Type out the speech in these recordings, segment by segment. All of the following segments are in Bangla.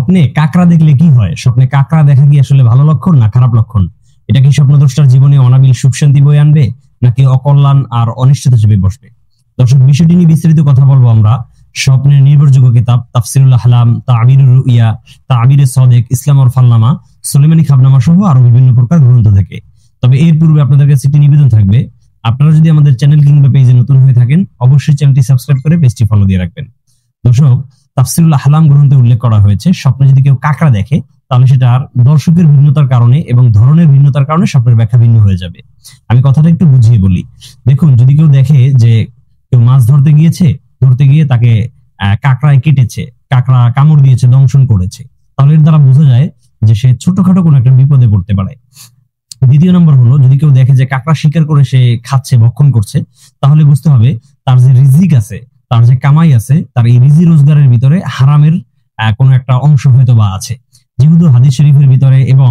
স্বপ্নে কাকড়া দেখলে কি হয়? স্বপ্নে কাকড়া দেখা কি আসলে ভালো লক্ষণ না খারাপ লক্ষণ? এটা কি স্বপ্নদ্রষ্টার জীবনে অনাবিল সুখ শান্তি বয়ে আনবে, নাকি অকল্যাণ আর অনিশ্চিত চেপে বসবে? দর্শক, বিষয়টি নিয়ে বিস্তারিত কথা বলবো আমরা স্বপ্নের নির্ভরযোগ্য কিতাব তাফসিরুল আহলাম, তাবিরুর রুইয়া, তাবিরে সাদেক, ইসলাম ওর ফালনামা, সুলেমানি খাবনামা সহ আরো বিভিন্ন প্রকার গ্রন্থ থেকে। তবে এর পূর্বে আপনাদের কাছে একটি নিবেদন থাকবে, আপনারা যদি আমাদের চ্যানেল কিংবা পেজে নতুন হয়ে থাকেন অবশ্যই চ্যানেলটি সাবস্ক্রাইব করে পেজটি ফলো দিয়ে রাখবেন। দর্শক, তাফসিরুল আহলাম গ্রন্থে উল্লেখ করা হয়েছে স্বপ্নে যদি কেউ কাকড়া দেখে তাহলে সেটার দর্শকের ভিন্নতার কারণে এবং ধরনের ভিন্নতার কারণে স্বপ্নের ব্যাখ্যা ভিন্ন হয়ে যাবে। আমি কথাটা একটু বুঝিয়ে বলি। দেখুন, যদি কেউ দেখে যে কেউ মাছ ধরতে গিয়ে তাকে কাকড়ায় কেটেছে, কাকড়া কামড় দিয়েছে, দংশন করেছে, তাহলে এর দ্বারা বোঝা যায় যে সে ছোটখাটো কোনো একটা বিপদে পড়তে পারে। দ্বিতীয় নম্বর হলো, যদি কেউ দেখে যে কাকড়া শিকার করে সে খাচ্ছে, ভক্ষণ করছে, তাহলে বুঝতে হবে তার যে রিজিক আছে, তার যে কামাই আছে, তার এই রিজি রোজগারের ভিতরে হারামের কোনো একটা অংশ হয়তো বা আছে। যেহেতু হাদিস শরীফের ভিতরে এবং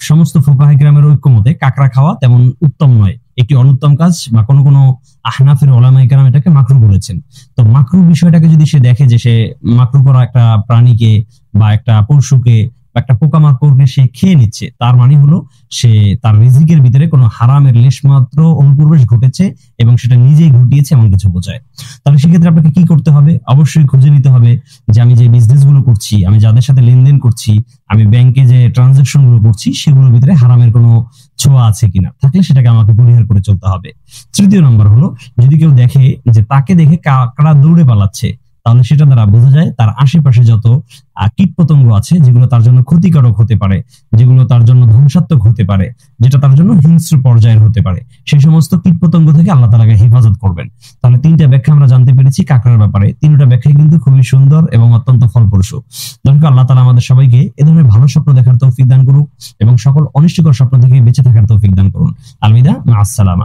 সমস্ত ফুকাহে কেরামের ঐক্যমতে কাকড়া খাওয়া তেমন উত্তম নয়, একটি অনুত্তম কাজ, বা কোনো কোনো আহনাফের ওলামায়ে কেরাম এটাকে মাকরু বলেছেন। তো মাকরু বিষয়টাকে যদি সে দেখে যে সে মাকরু করা একটা প্রাণীকে বা একটা পশুকে বা একটা পোকামাকড়কে সে খেয়ে নিচ্ছে, তার মানে হলো সে তার রিজিকের ভিতরে কোনো হারামের লেশমাত্র অনুপ্রবেশ ঘটেছে এবং সেটা নিজেই ঘটিয়েছে এমন কিছু বোঝায়। তাহলে সেক্ষেত্রে আপনাকে কি করতে হবে? অবশ্যই খুঁজে নিতে হবে যে আমি যে বিজনেস গুলো করছি, আমি যাদের সাথে লেনদেন করছি, আমি ব্যাংকে যে ট্রানজাকশন গুলো করছি, সেগুলোর ভিতরে হারামের কোনো ছোঁয়া আছে কিনা, থাকলে সেটাকে আমাকে পরিহার করে চলতে হবে। তৃতীয় নম্বর হলো, যদি কেউ দেখে যে তাকে দেখে কাকড়া দৌড়ে পালাচ্ছে, তাহলে সেটা দ্বারা বোঝা যায় তার আশেপাশে যত কীট পতঙ্গ আছে যেগুলো তার জন্য ক্ষতিকারক হতে পারে, যেগুলো তার জন্য ধ্বংসাত্মক হতে পারে, যেটা তার জন্য হিংস্র পর্যায়ের হতে পারে, সেই সমস্ত কীট পতঙ্গ থেকে আল্লাহ তাআলাকে হেফাজত করবেন। তাহলে তিনটা ব্যাখ্যা আমরা জানতে পেরেছি কাকড়ার ব্যাপারে। তিনটা ব্যাখ্যাই কিন্তু খুবই সুন্দর এবং অত্যন্ত ফলপ্রসূ। দর্শক, আল্লাহ তাআলা আমাদের সবাইকে এ ধরনের ভালো স্বপ্ন দেখার তৌফিক দান করুক এবং সকল অনিষ্টকর স্বপ্ন থেকে বেঁচে থাকার তৌফিক দান করুন। আলবিদা, মা আসসালামা।